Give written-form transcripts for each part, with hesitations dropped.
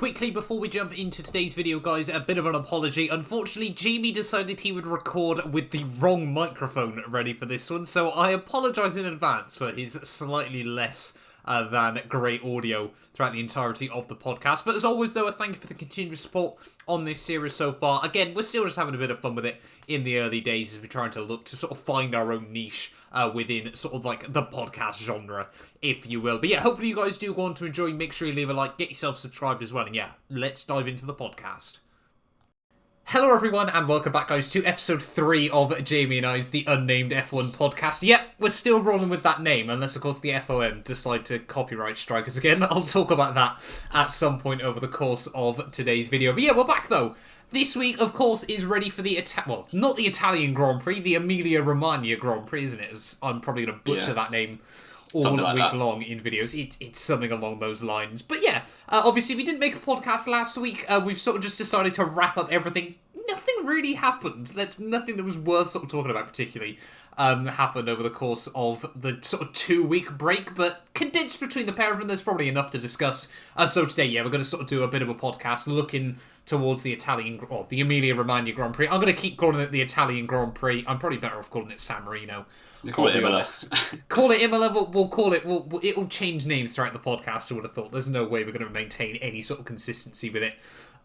quickly before we jump into today's video, guys, a bit of an apology. Unfortunately, Jamie decided he would record with the wrong microphone ready for this one, so I apologise in advance for his slightly less than great audio throughout the entirety of the podcast. But as always, though, a thank you for the continued support on this series so far. Again, we're still just having a bit of fun with it in the early days as we're trying to look to sort of find our own niche within sort of like the podcast genre, if you will. But yeah, hopefully you guys do go on to enjoy. Make sure you leave a like, get yourself subscribed as well. And yeah, let's dive into the podcast. Hello everyone, and welcome back, guys, to episode 3 of Jamie and I's The Unnamed F1 podcast. Yep, we're still rolling with that name, unless, of course, the FOM decide to copyright strike us again. I'll talk about that at some point over the course of today's video. But yeah, we're back, though. This week, of course, is ready for the well, not the Italian Grand Prix, the Emilia Romagna Grand Prix, isn't it? As I'm probably going to butcher that name all week long in videos. It's something along those lines. But yeah, obviously we didn't make a podcast last week. We've sort of just decided to wrap up everything. Nothing really happened. Nothing that was worth sort of talking about particularly happened over the course of the sort of 2-week break, but condensed between the pair of them, there's probably enough to discuss. So today, yeah, we're going to sort of do a bit of a podcast looking towards the the Emilia Romagna Grand Prix. I'm going to keep calling it the Italian Grand Prix. I'm probably better off calling it San Marino. Call it Imola. Call it Imola. We'll call it. It'll change names throughout the podcast, I would have thought. There's no way we're going to maintain any sort of consistency with it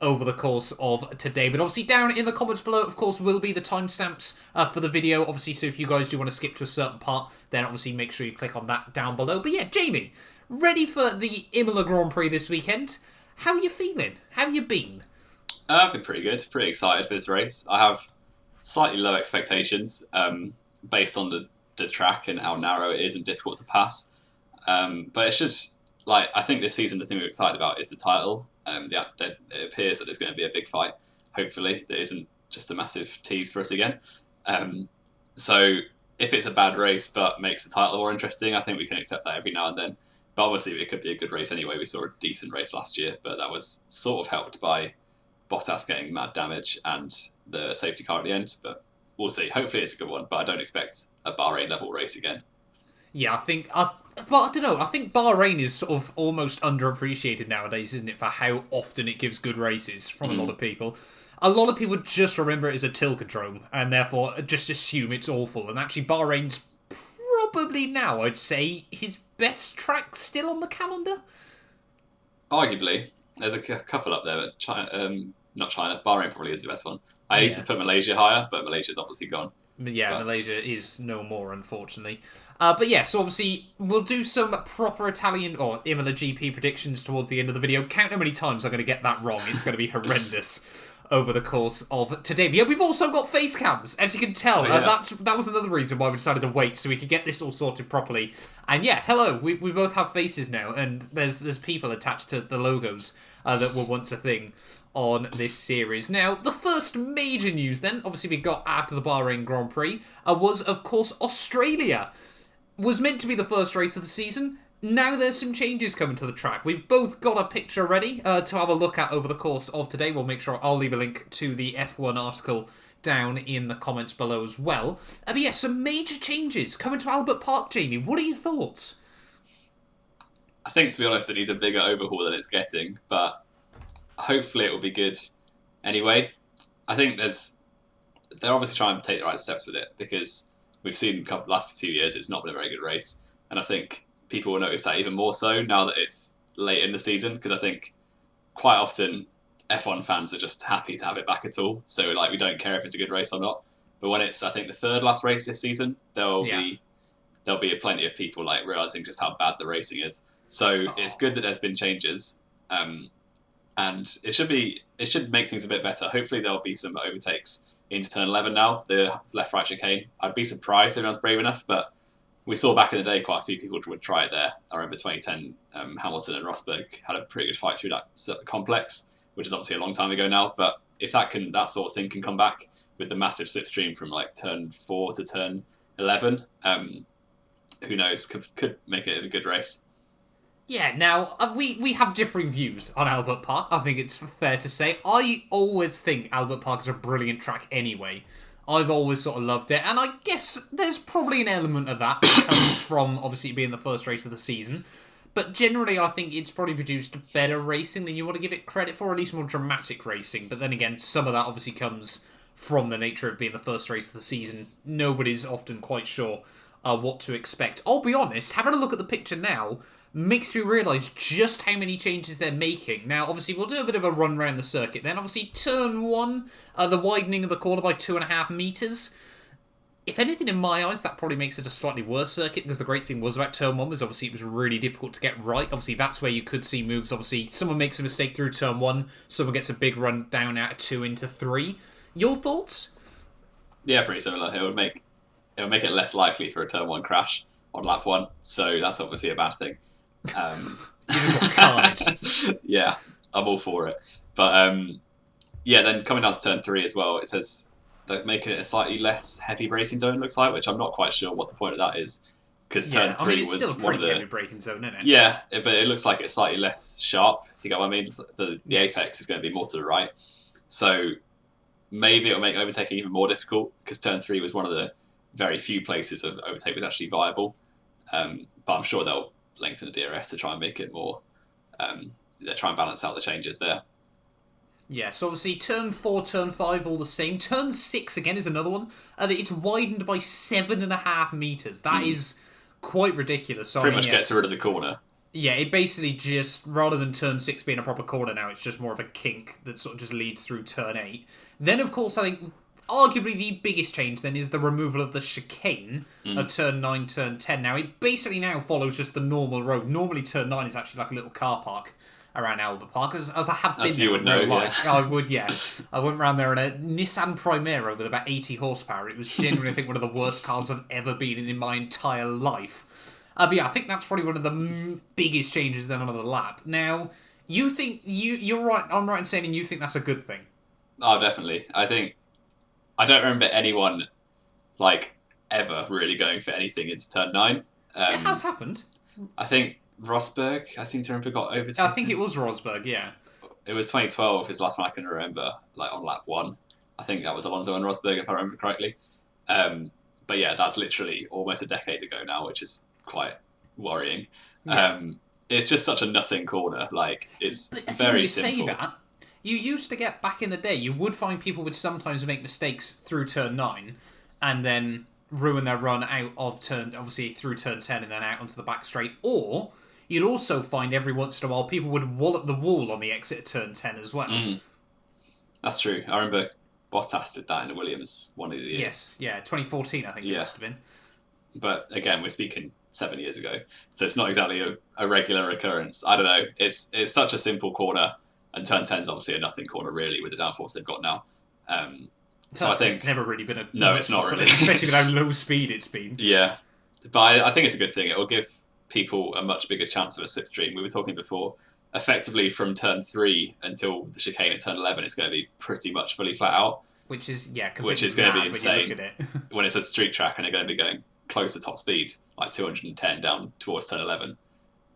over the course of today. But obviously down in the comments below, of course, will be the timestamps for the video. Obviously, so if you guys do want to skip to a certain part, then obviously make sure you click on that down below. But yeah, Jamie, ready for the Imola Grand Prix this weekend. How are you feeling? How have you been? I've been pretty good. Pretty excited for this race. I have slightly low expectations based on the track and how narrow it is and difficult to pass. But it should, I think this season the thing we're excited about is the title. It appears that there's going to be a big fight, hopefully, that isn't just a massive tease for us again. So if it's a bad race but makes the title more interesting, I think we can accept that every now and then. But obviously it could be a good race anyway. We saw a decent race last year, but that was sort of helped by Bottas getting mad damage and the safety car at the end. But we'll see. Hopefully it's a good one, but I don't expect a Bahrain level race again. Yeah, but I don't know. I think Bahrain is sort of almost underappreciated nowadays, isn't it, for how often it gives good races from a lot of people. A lot of people just remember it as a Tilkedrome and therefore just assume it's awful. And actually, Bahrain's probably now, I'd say, his best track still on the calendar. Arguably. There's a couple up there, but not China. Bahrain probably is the best one. I used to put Malaysia higher, but Malaysia's obviously gone. Yeah, Malaysia is no more, unfortunately. But yeah, so obviously we'll do some proper Italian or Imola GP predictions towards the end of the video. Count how many times I'm going to get that wrong. It's going to be horrendous over the course of today. But yeah, we've also got face cams, as you can tell. That was another reason why we decided to wait, so we could get this all sorted properly. And yeah, hello, we both have faces now, and there's people attached to the logos that were once a thing on this series. Now, the first major news then, obviously we got after the Bahrain Grand Prix, was, of course, Australia. Was meant to be the first race of the season. Now there's some changes coming to the track. We've both got a picture ready to have a look at over the course of today. We'll make sure I'll leave a link to the F1 article down in the comments below as well. But yeah, some major changes coming to Albert Park, Jamie. What are your thoughts? I think, to be honest, it needs a bigger overhaul than it's getting, but hopefully it will be good anyway. I think they're obviously trying to take the right steps with it, because we've seen the last few years it's not been a very good race, and I think people will notice that even more so now that it's late in the season, because I think quite often F1 fans are just happy to have it back at all, so we don't care if it's a good race or not. But when it's, I think, the third last race this season, there'll be plenty of people realising just how bad the racing is. So it's good that there's been changes, and it should make things a bit better. Hopefully there'll be some overtakes into turn 11 now, the left-right chicane. I'd be surprised if anyone's brave enough, but we saw back in the day quite a few people would try it there. I remember 2010, Hamilton and Rosberg had a pretty good fight through that complex, which is obviously a long time ago now. But if that sort of thing can come back with the massive slipstream from turn 4 to turn 11, who knows? Could make it a good race. Yeah, now, we have differing views on Albert Park, I think it's fair to say. I always think Albert Park is a brilliant track anyway. I've always sort of loved it, and I guess there's probably an element of that comes from, obviously, it being the first race of the season. But generally, I think it's probably produced better racing than you want to give it credit for, at least more dramatic racing. But then again, some of that obviously comes from the nature of being the first race of the season. Nobody's often quite sure what to expect. I'll be honest, having a look at the picture now makes me realise just how many changes they're making. Now, obviously, we'll do a bit of a run around the circuit then. Obviously, turn 1, the widening of the corner by 2.5 metres. If anything, in my eyes, that probably makes it a slightly worse circuit, because the great thing was about turn 1 was obviously it was really difficult to get right. Obviously, that's where you could see moves. Obviously, someone makes a mistake through turn 1, someone gets a big run down out of 2 into 3. Your thoughts? Yeah, pretty similar. It'll make it less likely for a turn 1 crash on lap 1, so that's obviously a bad thing. Yeah, I'm all for it. But yeah, then coming down to turn 3 as well, it says that making it a slightly less heavy braking zone, looks like, which I'm not quite sure what the point of that is, because turn 3 it's was still a one of pretty the heavy braking zone, isn't it? Yeah, but it looks like it's slightly less sharp, if you get what I mean. The apex is going to be more to the right, so maybe it'll make overtaking even more difficult, because turn 3 was one of the very few places of overtake was actually viable. But I'm sure they'll lengthen the DRS to try and make it more. They try and balance out the changes there. Yeah, so obviously turn 4, turn 5, all the same. Turn 6 again is another one. It's widened by 7.5 metres. That is quite ridiculous. So, Pretty much gets rid of the corner. Yeah, it basically just, rather than turn 6 being a proper corner now, it's just more of a kink that sort of just leads through turn 8. Then, of course, I think arguably the biggest change then is the removal of the chicane of turn 9, turn 10. Now, it basically now follows just the normal road. Normally, turn 9 is actually like a little car park around Albert Park, as I have been there in real life. Yeah. I would, yeah. I went around there in a Nissan Primera with about 80 horsepower. It was genuinely, I think, one of the worst cars I've ever been in my entire life. But yeah, I think that's probably one of the biggest changes then on the lap. Now, you think, you're right, I'm right in saying you think that's a good thing? Oh, definitely. I don't remember anyone, ever really going for anything into turn 9. It has happened. I think Rosberg, I seem to remember, got overtaken. I think it was Rosberg, yeah. It was 2012, his last one I can remember, on lap 1. I think that was Alonso and Rosberg, if I remember correctly. But yeah, that's literally almost a decade ago now, which is quite worrying. Yeah. It's just such a nothing corner. It's very simple. Say that, you used to get, back in the day, you would find people would sometimes make mistakes through turn 9 and then ruin their run out of obviously through turn 10 and then out onto the back straight. Or you'd also find every once in a while people would wallop the wall on the exit at turn 10 as well. That's true. I remember Bottas did that in the Williams one of the years. Yes, yeah, 2014 I think it must have been. But again, we're speaking 7 years ago, so it's not exactly a regular occurrence. I don't know. It's such a simple corner, and turn 10 is obviously a nothing corner really with the downforce they've got now. So I think it's never really been no, it's not really, especially with how low speed it's been. Yeah, but I think it's a good thing. It will give people a much bigger chance of a slipstream. We were talking before. Effectively, from turn 3 until the chicane at turn 11, it's going to be pretty much fully flat out. Which is going to be insane when it's a street track and they're going to be going close to top speed, 210 down towards turn 11,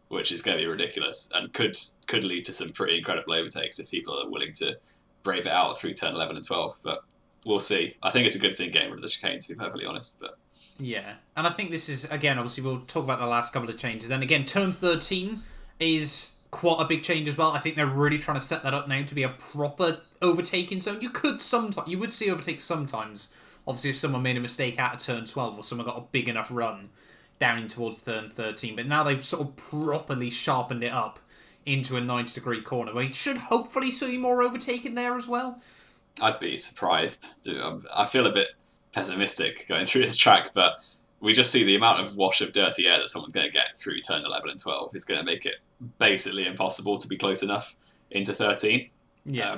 which is going to be ridiculous and could lead to some pretty incredible overtakes if people are willing to brave it out through turn 11 and 12. But we'll see. I think it's a good thing getting rid of the chicane, to be perfectly honest. But yeah, and I think this is, again, obviously we'll talk about the last couple of changes. Then again, turn 13 is quite a big change as well. I think they're really trying to set that up now to be a proper overtaking zone. You would see overtakes sometimes. Obviously, if someone made a mistake out of turn 12 or someone got a big enough run down in towards turn 13. But now they've sort of properly sharpened it up into a 90-degree corner where you should hopefully see more overtaking there as well. I'd be surprised. I feel a bit pessimistic going through this track, but we just see the amount of wash of dirty air that someone's going to get through turn 11 and 12 is going to make it basically impossible to be close enough into 13. Yeah.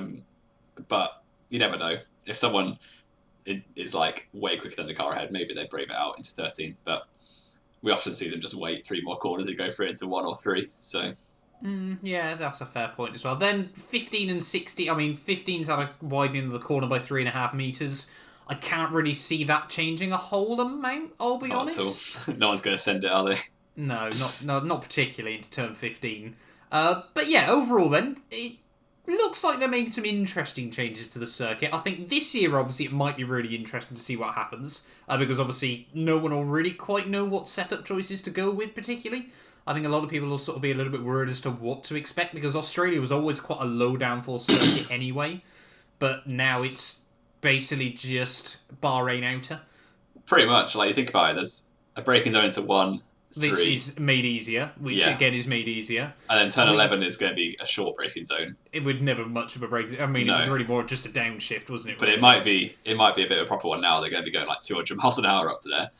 But you never know. If someone is way quicker than the car ahead, maybe they brave it out into 13. But we often see them just wait 3 more corners and go through it into 1 or 3. So yeah, that's a fair point as well. Then 15 and 16. I mean, 15's had a widening of the corner by 3.5 metres. I can't really see that changing a whole amount, I'll be honest. No one's going to send it, are they? No, not particularly into turn 15. But yeah, overall then, it looks like they're making some interesting changes to the circuit. I think this year, obviously, it might be really interesting to see what happens, because obviously no one will really quite know what setup choices to go with particularly. I think a lot of people will sort of be a little bit worried as to what to expect, because Australia was always quite a low downforce circuit anyway, but now it's basically just Bahrain outer. Pretty much, like you think about it, there's a braking zone into 1, 3. Which is made easier, again is made easier. And then turn 11 is going to be a short braking zone. It would never much of a break. I mean, It was really more just a downshift, wasn't it? But really? it might be a bit of a proper one now. They're going to be going like 200 miles an hour up to there.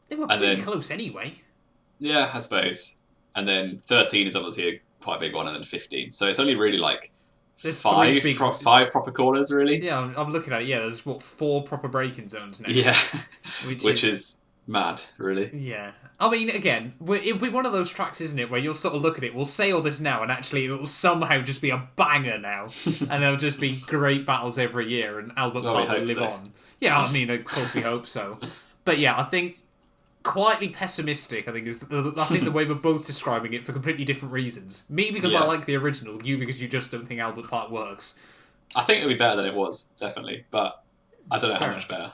They were pretty close anyway. Yeah, I suppose. And then 13 is obviously quite a big one, and then 15. So it's only really like there's five proper corners, really. Yeah, I'm looking at it. Yeah, there's 4 proper braking zones now. Yeah, which is mad, really. Yeah. I mean, again, it'll be one of those tracks, isn't it, where you'll sort of look at it, we'll say all this now, and actually it will somehow just be a banger now, and there'll just be great battles every year, and Albert Park will live on. Yeah, I mean, of course we hope so. But yeah, I think quietly pessimistic, I think the way we're both describing it for completely different reasons. Me because I like the original, you because you just don't think Albert Park works. I think it'll be better than it was, definitely, but I don't know how much better.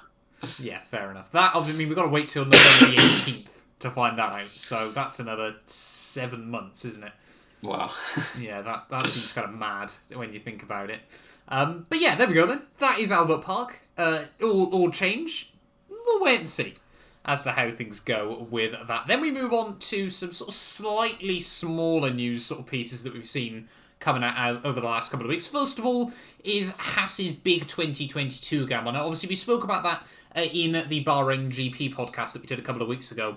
Yeah, fair enough. That, I mean, we've got to wait till November the 18th to find that out, so that's another 7 months, isn't it? Wow. Yeah, that seems kind of mad when you think about it. But yeah, there we go then. That is Albert Park. All change. We'll wait and see as to how things go with that. Then we move on to some sort of slightly smaller news sort of pieces that we've seen coming out over the last couple of weeks. First of all is Haas's big 2022 gamble. Now, obviously, we spoke about that in the Bahrain GP podcast that we did a couple of weeks ago.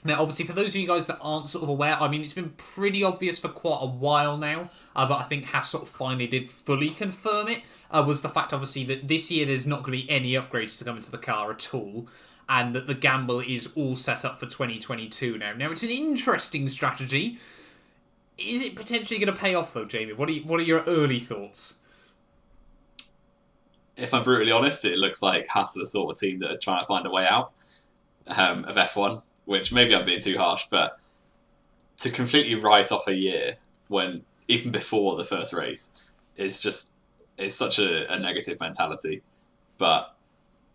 Now, obviously, for those of you guys that aren't sort of aware, I mean, it's been pretty obvious for quite a while now, but I think Haas sort of finally did fully confirm it, was the fact, obviously, that this year there's not going to be any upgrades to come into the car at all, and that the gamble is all set up for 2022 now. Now, it's an interesting strategy. Is it potentially going to pay off, though, Jamie? What are your early thoughts? If I'm brutally honest, it looks like Haas are the sort of team that are trying to find a way out of F1, which maybe I'm being too harsh, but to completely write off a year when, even before the first race, it's such a negative mentality. But,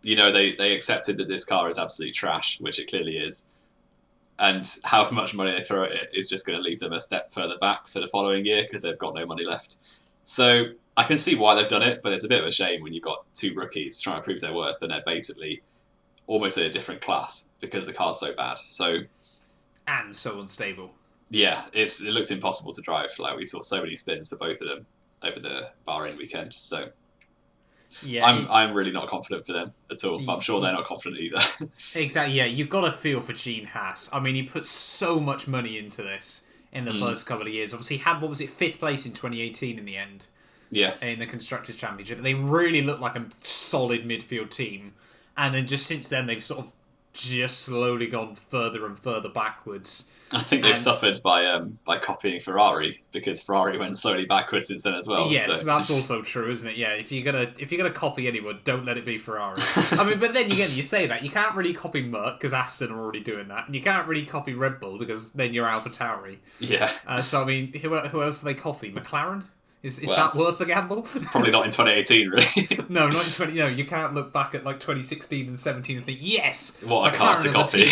you know, they accepted that this car is absolute trash, which it clearly is. And however much money they throw at it is just going to leave them a step further back for the following year because they've got no money left. So I can see why they've done it, but it's a bit of a shame when you've got 2 rookies trying to prove their worth and they're basically almost in a different class because the car's so bad. And so unstable. Yeah, it looked impossible to drive. Like, we saw so many spins for both of them over the Bahrain weekend. So yeah, I'm really not confident for them at all. But I'm sure they're not confident either. Exactly. Yeah, you've got to feel for Gene Haas. I mean, he put so much money into this in the first couple of years. Obviously, he had, what was it, 5th place in 2018 in the end. Yeah. In the Constructors' Championship. They really looked like a solid midfield team. And then just since then, they've sort of just slowly gone further and further backwards. I think they've suffered by copying Ferrari because Ferrari went slowly backwards since then as well. Yes, so. That's also true, isn't it? Yeah, if you're gonna copy anyone, don't let it be Ferrari. I mean, but then again, you say that you can't really copy Merc because Aston are already doing that, and you can't really copy Red Bull because then you're AlphaTauri. Yeah. So I mean, who else do they copy? McLaren? Is that worth the gamble? Probably not in 2018, really. No, not in 20. No, you can't look back at like 2016 and 17 and think, yes, what a car to copy.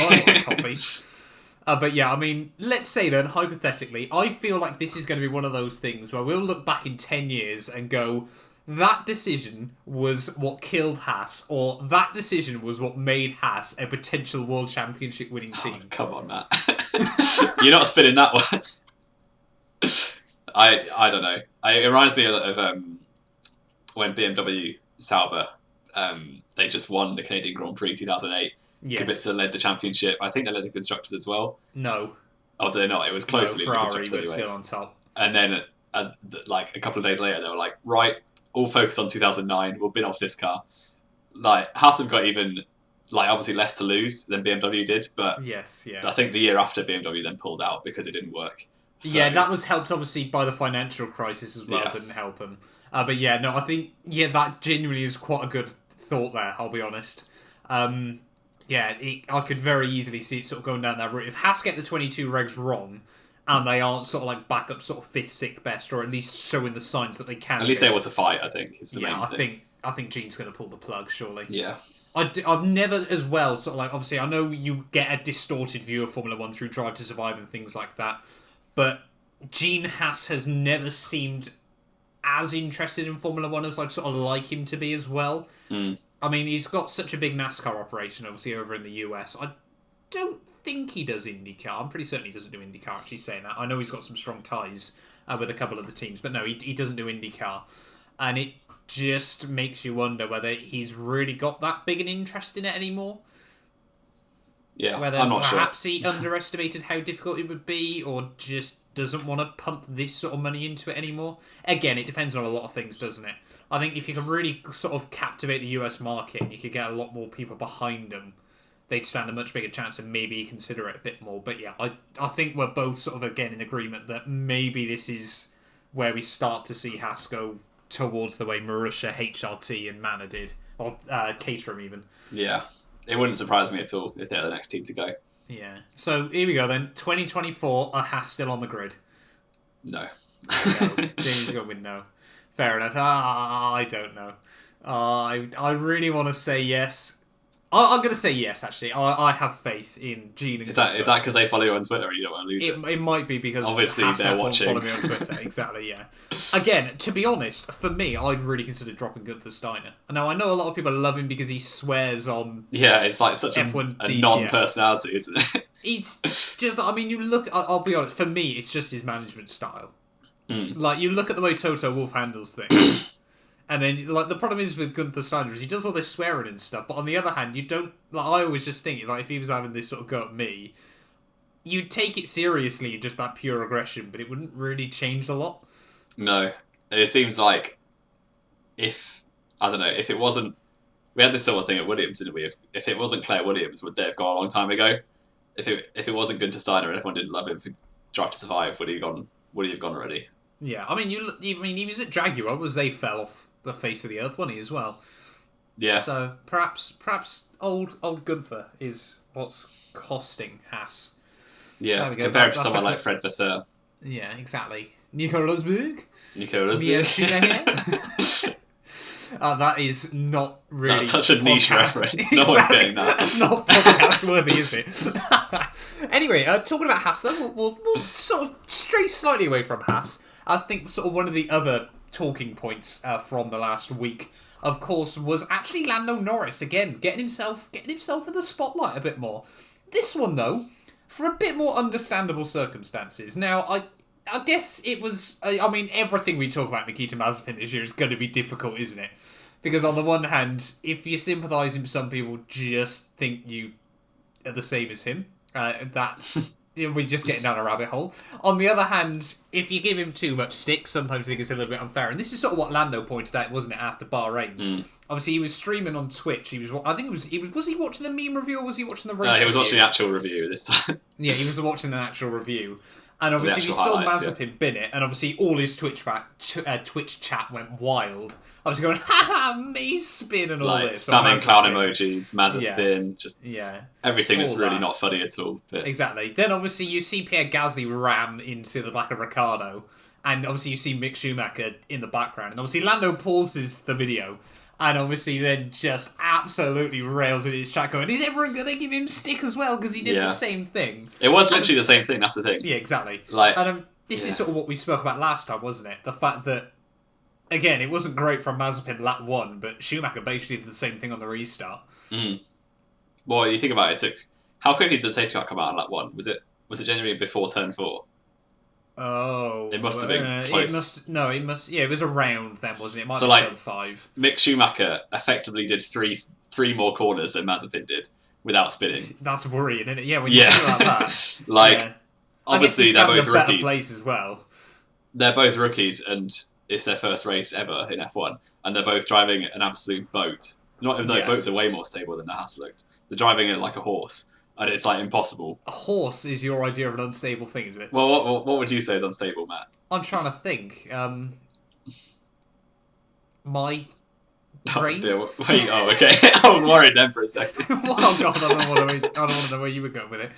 But yeah, I mean, let's say then, hypothetically, I feel like this is going to be one of those things where we'll look back in 10 years and go, that decision was what killed Haas, or that decision was what made Haas a potential world championship winning team. Oh, come on, Matt. You're not spinning that one. I don't know. It reminds me of when BMW Sauber, they just won the Canadian Grand Prix 2008. Yes. Kubica led the championship. I think they led the constructors as well. No. Oh, did they not? It was closely. No, Ferrari was still on top. And then, like a couple of days later, they were like, "Right, all focus on 2009. We'll bin off this car." Like, Haas have got even, like, obviously less to lose than BMW did, but yes, yeah. I think the year after BMW then pulled out because it didn't work. So, yeah, that was helped obviously by the financial crisis as well. Yeah. Didn't help them. But yeah, no, I think that genuinely is quite a good thought there. I'll be honest. Yeah, I could very easily see it sort of going down that route. If Haas get the 22 regs wrong, and they aren't sort of like back up sort of 5th, 6th best, or at least showing the signs that they can. At least able to fight, I think, is the main thing. I think Gene's going to pull the plug, surely. Yeah. I've never as well, sort of like, obviously, I know you get a distorted view of Formula 1 through Drive to Survive and things like that, but Gene Haas has never seemed as interested in Formula 1 as I'd sort of like him to be as well. I mean, he's got such a big NASCAR operation, obviously, over in the US. I don't think he does IndyCar. I'm pretty certain he doesn't do IndyCar, actually, saying that. I know he's got some strong ties with a couple of the teams, but no, he doesn't do IndyCar. And it just makes you wonder whether he's really got that big an interest in it anymore. Yeah, whether I'm not sure. Perhaps he underestimated how difficult it would be, or just doesn't want to pump this sort of money into it anymore. Again, it depends on a lot of things, doesn't it? I think if you can really sort of captivate the US market and you could get a lot more people behind them, they'd stand a much bigger chance and maybe consider it a bit more. But yeah, I think we're both sort of, again, in agreement that maybe this is where we start to see Haas go towards the way Marussia, HRT and Manor did. Or Caterham even. Yeah. It wouldn't surprise me at all if they're the next team to go. Yeah. So here we go then. 2024, are Haas still on the grid? No. James got with no. Fair enough. I don't know. I really want to say yes. I'm going to say yes, actually. I have faith in Gene. Is that because they follow you on Twitter and you don't want to lose it? It might be because obviously they're watching. Follow me on Twitter. Exactly, yeah. Again, to be honest, for me, I'd really consider dropping Gunther Steiner. Now, I know a lot of people love him because he swears on. Yeah, it's like such F1 a non-personality, isn't it? It's just, I mean, you look. I'll be honest. For me, it's just his management style. Like, you look at the way Toto Wolff handles things. And then, like, the problem is with Gunther Steiner is he does all this swearing and stuff, but on the other hand, you don't... Like, I always just think, like, if he was having this sort of go at me, you'd take it seriously, just that pure aggression, but it wouldn't really change a lot. No. It seems like if... I don't know, if it wasn't... We had this sort of thing at Williams, didn't we? If it wasn't Claire Williams, would they have gone a long time ago? If it wasn't Gunther Steiner and everyone didn't love him for Drive to Survive, would he have gone already? Yeah, I mean, he was at Jaguar, was they fell off the face of the earth, wasn't he, as well? Yeah. So perhaps old Gunther is what's costing Haas. Yeah, compared to someone like Fred Vasseur. Yeah, exactly. Nicolas Big. That is not really... That's such a niche reference. No one's getting that. That's not podcast worthy, is it? Anyway, talking about Haas, though, we'll sort of stray slightly away from Haas. I think sort of one of the other talking points from the last week, of course, was actually Lando Norris again getting himself in the spotlight a bit more. This one, though, for a bit more understandable circumstances. Now, I guess it was... I mean, everything we talk about Nikita Mazepin this year is going to be difficult, isn't it? Because on the one hand, if you sympathise him, some people just think you are the same as him. That's... We're just getting down a rabbit hole. On the other hand, if you give him too much stick, sometimes I think it's a little bit unfair. And this is sort of what Lando pointed out, wasn't it, after Bahrain? Obviously, he was streaming on Twitch. Was he watching the meme review or was he watching the race? No, he was watching the actual review this time. Yeah, he was watching an actual review. And obviously we saw Mazepin bin it, and obviously all his Twitch chat went wild. I was going, haha, me spin and all like, this. Spamming clown emojis, Mazepin, just everything that's really not funny at all. But... Exactly. Then obviously you see Pierre Gasly ram into the back of Ricciardo, and obviously you see Mick Schumacher in the background, and obviously Lando pauses the video, and obviously then just absolutely rails at his chat going, is everyone going to give him stick as well? Because he did the same thing. It was literally the same thing, that's the thing. Yeah, exactly. Like, and this is sort of what we spoke about last time, wasn't it? The fact that, again, it wasn't great from Mazepin lap 1, but Schumacher basically did the same thing on the restart. Well, you think about it, how quickly did the safety car come out on lap 1? Was it genuinely before turn 4? Oh. It must have been close. It was around then, wasn't it? It might so, have been 5. Mick Schumacher effectively did three more corners than Mazepin did without spinning. That's worrying, isn't it? Yeah, when you think about that. Obviously they're both rookies. Place as well. They're both rookies, and it's their first race ever in F1, and they're both driving an absolute boat. Not even though boats are way more stable than the Haas looked. They're driving it like a horse, and it's like impossible. A horse is your idea of an unstable thing, is it? Well, what would you say is unstable, Matt? I'm trying to think. My brain. Okay. I was worried then for a second. Oh God, I don't want to know where you were going with it.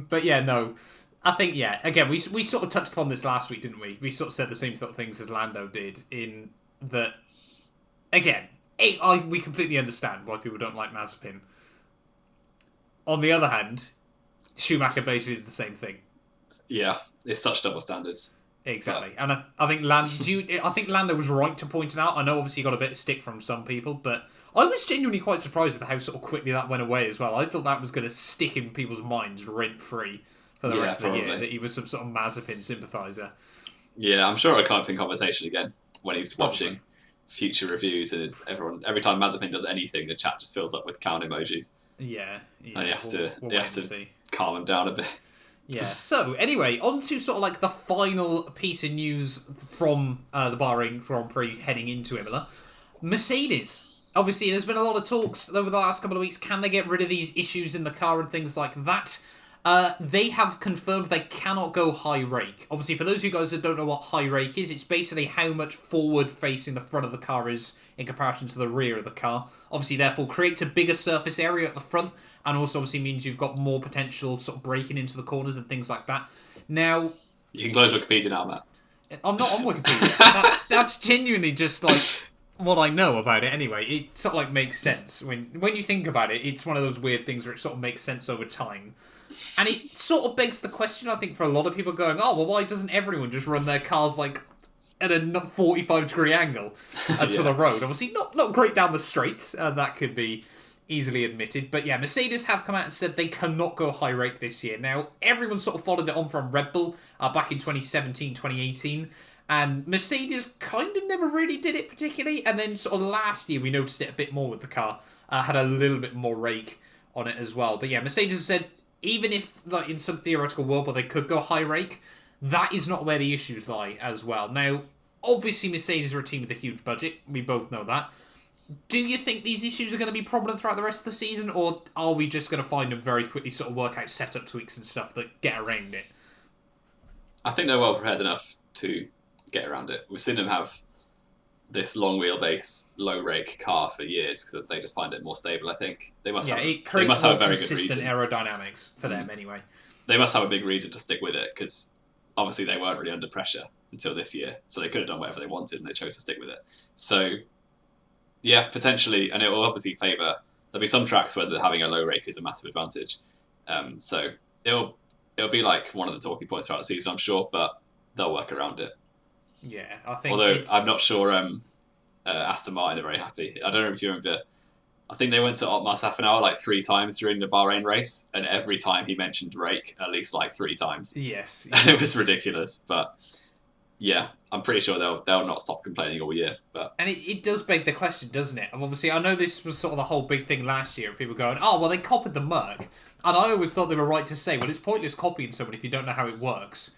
But yeah, no. I think, again, we sort of touched upon this last week, didn't we? We sort of said the same sort of things as Lando did, in that, again, we completely understand why people don't like Mazepin. On the other hand, Schumacher basically did the same thing. Yeah, it's such double standards. Exactly, and I think Lando was right to point it out. I know obviously he got a bit of stick from some people, but I was genuinely quite surprised with how sort of quickly that went away as well. I thought that was going to stick in people's minds rent-free for the rest of the year, that he was some sort of Mazepin sympathiser. Yeah, I'm sure it'll come up in conversation again when he's watching future reviews, and every time Mazepin does anything, the chat just fills up with count emojis. Yeah, and he has to calm him down a bit. Yeah, so anyway, on to sort of like the final piece of news from the Bahrain Grand Prix heading into Imola. Mercedes. Obviously, there's been a lot of talks over the last couple of weeks. Can they get rid of these issues in the car and things like that? They have confirmed they cannot go high rake. Obviously, for those of you guys that don't know what high rake is, it's basically how much forward facing the front of the car is in comparison to the rear of the car. Obviously, therefore, creates a bigger surface area at the front, and also obviously means you've got more potential sort of braking into the corners and things like that. Now, you can close Wikipedia now, Matt. I'm not on Wikipedia. that's genuinely just like what I know about it anyway. It sort of like makes sense. When you think about it, it's one of those weird things where it sort of makes sense over time. And it sort of begs the question, I think, for a lot of people going, oh, well, why doesn't everyone just run their cars like at a 45-degree angle to the road? Obviously, not great down the straight. That could be easily admitted. But yeah, Mercedes have come out and said they cannot go high rake this year. Now, everyone sort of followed it on from Red Bull back in 2017, 2018. And Mercedes kind of never really did it particularly. And then sort of last year, we noticed it a bit more with the car. Had a little bit more rake on it as well. But yeah, Mercedes said, even if like in some theoretical world where they could go high rake, that is not where the issues lie as well. Now, obviously Mercedes are a team with a huge budget. We both know that. Do you think these issues are going to be a problem throughout the rest of the season, or are we just going to find them very quickly sort of work out setup tweaks and stuff that get around it? I think they're well prepared enough to get around it. We've seen them have this long wheelbase, low rake car for years because they just find it more stable. I think they must have a very good reason. Aerodynamics for them anyway. They must have a big reason to stick with it because obviously they weren't really under pressure until this year, so they could have done whatever they wanted and they chose to stick with it. So yeah, potentially, and it will obviously favour. There'll be some tracks where having a low rake is a massive advantage. So it'll be like one of the talking points throughout the season, I'm sure, but they'll work around it. Yeah, I think. Although I'm not sure Aston Martin are very happy. I don't know if you remember. I think they went to Otmar Safnauer like 3 times during the Bahrain race, and every time he mentioned rake at least like 3 times. Yes. And it was ridiculous, but yeah, I'm pretty sure they'll not stop complaining all year. But and it does beg the question, doesn't it? Obviously, I know this was sort of the whole big thing last year. People going, oh well, they copied the Merc, and I always thought they were right to say, well, it's pointless copying someone if you don't know how it works.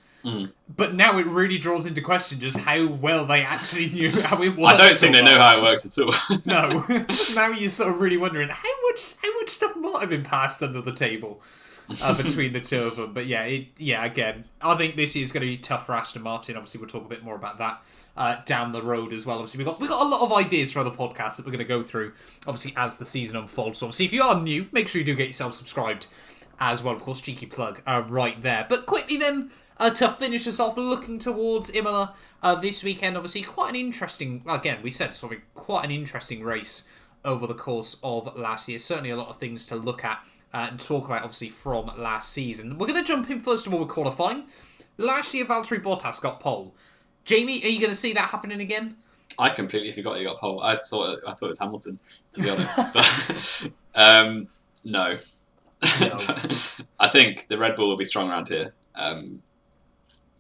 But now it really draws into question just how well they actually knew how it works. I don't think they know how it works at all. No. Now you're sort of really wondering how much stuff might have been passed under the table between the two of them. But yeah, again, I think this year's going to be tough for Aston Martin. Obviously, we'll talk a bit more about that down the road as well. Obviously, we've got a lot of ideas for other podcasts that we're going to go through, obviously, as the season unfolds. So obviously, if you are new, make sure you do get yourself subscribed as well. Of course, cheeky plug right there. But quickly then, to finish us off, looking towards Imola this weekend, obviously quite an interesting, again, we said sort of quite an interesting race over the course of last year. Certainly a lot of things to look at and talk about, obviously, from last season. We're going to jump in first of all with qualifying. Last year, Valtteri Bottas got pole. Jamie, are you going to see that happening again? I completely forgot he got pole. I thought it was Hamilton, to be honest. But no. I think the Red Bull will be strong around here.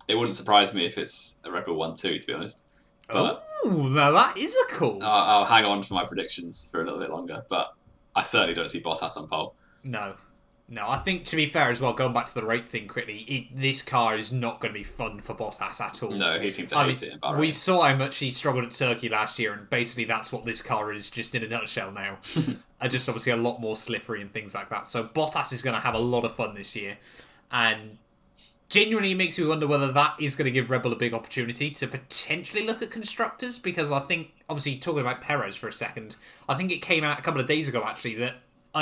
It wouldn't surprise me if it's a Red Bull 1-2, to be honest. But now that is a call. I'll hang on for my predictions for a little bit longer, but I certainly don't see Bottas on pole. No, I think, to be fair as well, going back to the rate thing quickly, this car is not going to be fun for Bottas at all. No, he seemed to hate it in Bahrain. We saw how much he struggled at Turkey last year, and basically that's what this car is, just in a nutshell now. Just obviously a lot more slippery and things like that. So Bottas is going to have a lot of fun this year, and genuinely makes me wonder whether that is going to give Red Bull a big opportunity to potentially look at constructors, because I think, obviously, talking about Perez for a second, I think it came out a couple of days ago, actually, that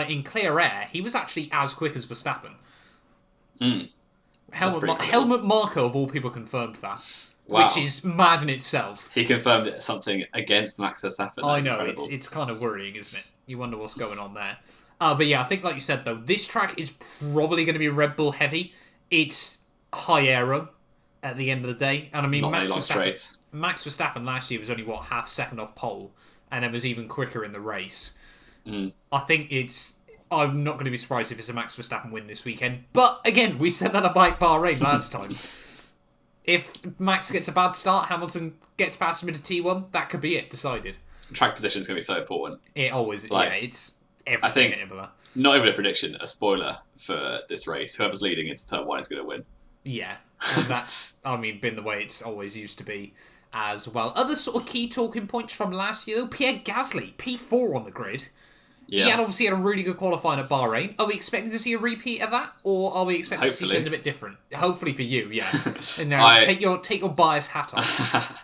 in clear air, he was actually as quick as Verstappen. Helmut Marko, of all people, confirmed that. Wow. which is mad in itself. He confirmed something against Max Verstappen. I That's know, incredible. it's kind of worrying, isn't it? You wonder what's going on there. But yeah, I think, like you said, though, this track is probably going to be Red Bull heavy. It's high aero at the end of the day. And I mean, Not many long straights. Max Verstappen last year was only, what, half second off pole, and then was even quicker in the race. I think I'm not going to be surprised if it's a Max Verstappen win this weekend. But again, we said that about Bahrain last time. If Max gets a bad start, Hamilton gets past him into T1, that could be it, decided. Track position is going to be so important. It always, it's everything. I think, at Imola. Not even a prediction, a spoiler for this race. Whoever's leading into turn 1 is going to win. Yeah, and that's, been the way it's always used to be as well. Other sort of key talking points from last year, though, Pierre Gasly, P4 on the grid. Yeah. He had obviously had a really good qualifying at Bahrain. Are we expecting to see a repeat of that, or are we expecting to see something a bit different? Hopefully for you, yeah. And now take your bias hat off.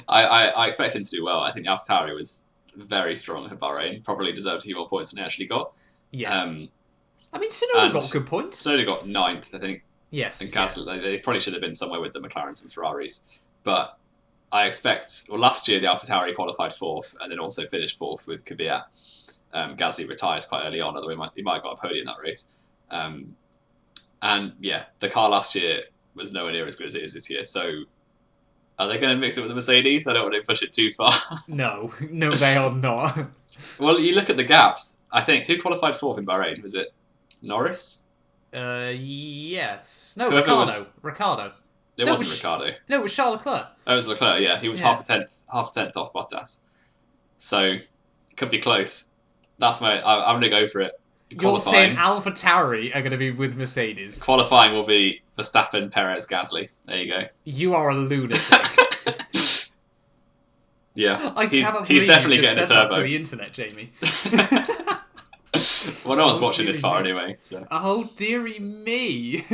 I expect him to do well. I think AlphaTauri was very strong at Bahrain. Probably deserved a few more points than he actually got. Yeah. Tsunoda got good points. Tsunoda got 9th, I think. Yes. And Gasly, they probably should have been somewhere with the McLarens and Ferraris. But I expect, last year the AlphaTauri qualified 4th and then also finished 4th with Capure. Gasly retired quite early on, although he might have got a podium in that race. And yeah, the car last year was nowhere near as good as it is this year. So are they going to mix it with the Mercedes? I don't want to push it too far. No, they are not. Well, you look at the gaps. I think, who qualified 4th in Bahrain? Was it Norris? Yes. No, Whoever Ricardo. It wasn't Ricardo. No, it was Charles Leclerc. Oh, it was Leclerc, yeah. He was half a tenth off Bottas. So, it could be close. That's I'm going to go for it. You're saying AlphaTauri are going to be with Mercedes. Qualifying will be Verstappen, Perez, Gasly. There you go. You are a lunatic. Yeah, he's definitely getting a turbo. That to the internet, Jamie. Well, no one's watching this far anyway. So. Oh, dearie me.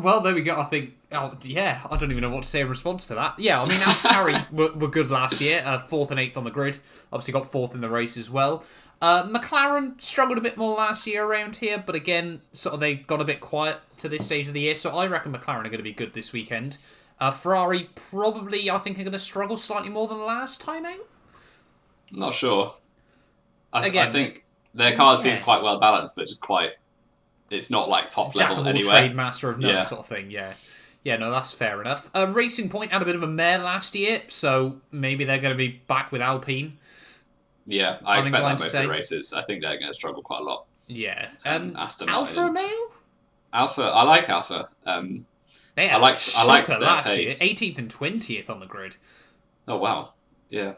Well, there we go. I think. Oh, yeah. I don't even know what to say in response to that. Yeah, I mean, AlphaTauri were good last year. 4th and 8th on the grid. Obviously, got 4th in the race as well. McLaren struggled a bit more last year around here, but again, sort of they got a bit quiet to this stage of the year. So I reckon McLaren are going to be good this weekend. Ferrari probably, I think, are going to struggle slightly more than last time out. Not sure. I think their car seems quite well balanced, but just quite. It's not like top Jack level of all anyway. trade, master of none sort of thing. Yeah. Yeah, no, that's fair enough. Racing Point had a bit of a mare last year, so maybe they're going to be back with Alpine. Yeah, I expect that most of the races. I think they're going to struggle quite a lot. Yeah. Aston Alfa Romeo? Alpha, I like Alpha. They had I liked their last pace. year, 18th and 20th on the grid. Oh wow, yeah.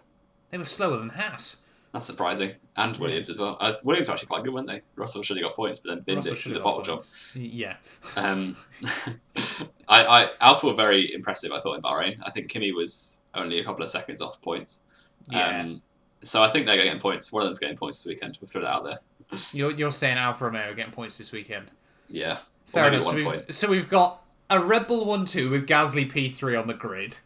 They were slower than Haas. That's surprising, and Williams as well. Williams were actually quite good, weren't they? Russell should have got points, but then binned it to the bottle job. Yeah. Alpha were very impressive, I thought, in Bahrain. I think Kimi was only a couple of seconds off points. Yeah. So I think they're getting points. One of them's getting points this weekend. We'll throw that out there. You're saying Alfa Romeo are getting points this weekend? Yeah. Fair enough. So we've got a Red Bull 1-2 with Gasly P3 on the grid.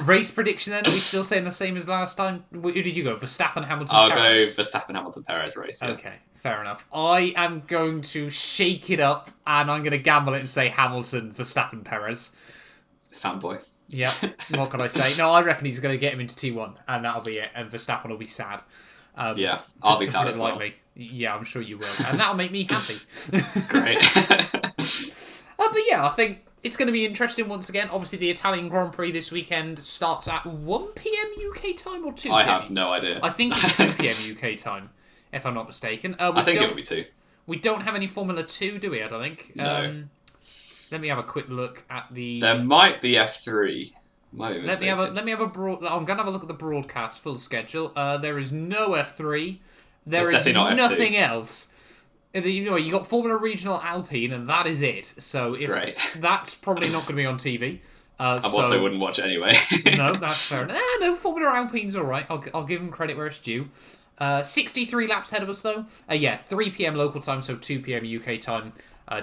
Race prediction then? Are we still saying the same as last time? Who did you go? Verstappen, Hamilton, I'll Perez? go Verstappen, Hamilton, Perez race. Yeah. Okay, fair enough. I am going to shake it up and I'm going to gamble it and say Hamilton, Verstappen, Perez. Fanboy. Yeah, what can I say? No, I reckon he's going to get him into T1 and that'll be it. And Verstappen will be sad. Yeah, I'll be sad as well. Lightly. Yeah, I'm sure you will. And that'll make me happy. Great. But yeah, I think it's going to be interesting once again. Obviously, the Italian Grand Prix this weekend starts at 1 p.m. UK time or 2 p.m.? I have no idea. I think it's 2 p.m. UK time, if I'm not mistaken. I think it will be 2. We don't have any Formula 2, do we? I don't think. No. Let me have a quick look at the... There might be F3. Let me have a broad... I'm going to have a look at the broadcast full schedule. There is no F3. There's definitely not nothing F2. Else. You got Formula Regional Alpine, and that is it. So that's probably not going to be on TV. I also wouldn't watch it anyway. No, that's fair enough. No, Formula Alpine's all right. I'll give them credit where it's due. 63 laps ahead of us, though. 3 p.m. local time, so 2 p.m. UK time,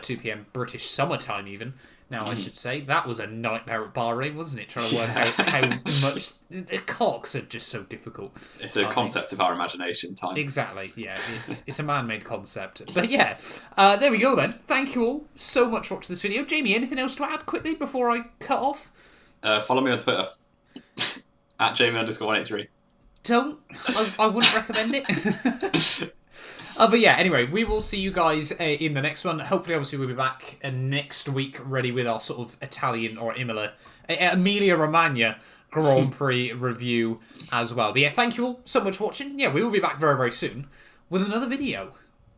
2 p.m. British summer time even. Now, I should say, that was a nightmare at Bahrain, wasn't it? Trying to work out how much... The clocks are just so difficult. It's a concept of our imagination, time. Exactly, yeah. It's a man-made concept. But yeah, there we go then. Thank you all so much for watching this video. Jamie, anything else to add quickly before I cut off? Follow me on Twitter. At Jamie_183. Don't. I wouldn't recommend it. But yeah, anyway, we will see you guys in the next one. Hopefully, obviously, we'll be back next week ready with our sort of Italian or Emilia Romagna Grand Prix review as well. But yeah, thank you all so much for watching. Yeah, we will be back very, very soon with another video.